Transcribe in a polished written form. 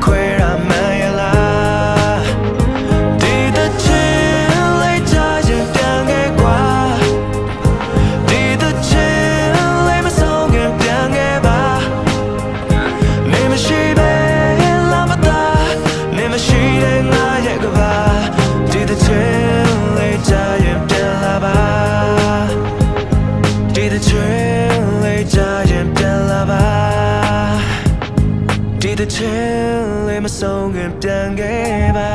ခွဲရမှန်ရလားဒီတချင်လေးကြရင်ပြန်ခဲ့ကွာဒီတချင်လေးမဆုံးခင်ပြန်ခဲ့ပါနေမရှိပဲလာမသာနေမရှိတဲ့ငါရဲ့ကဘာဒီတချင်လေးကြရင်ပြန်လာပါဒီတချင်လေးကြရင်ပြန်လာပါဒီတချင်လေးမဆုံးခင်ပြန်ခဲ့ပါ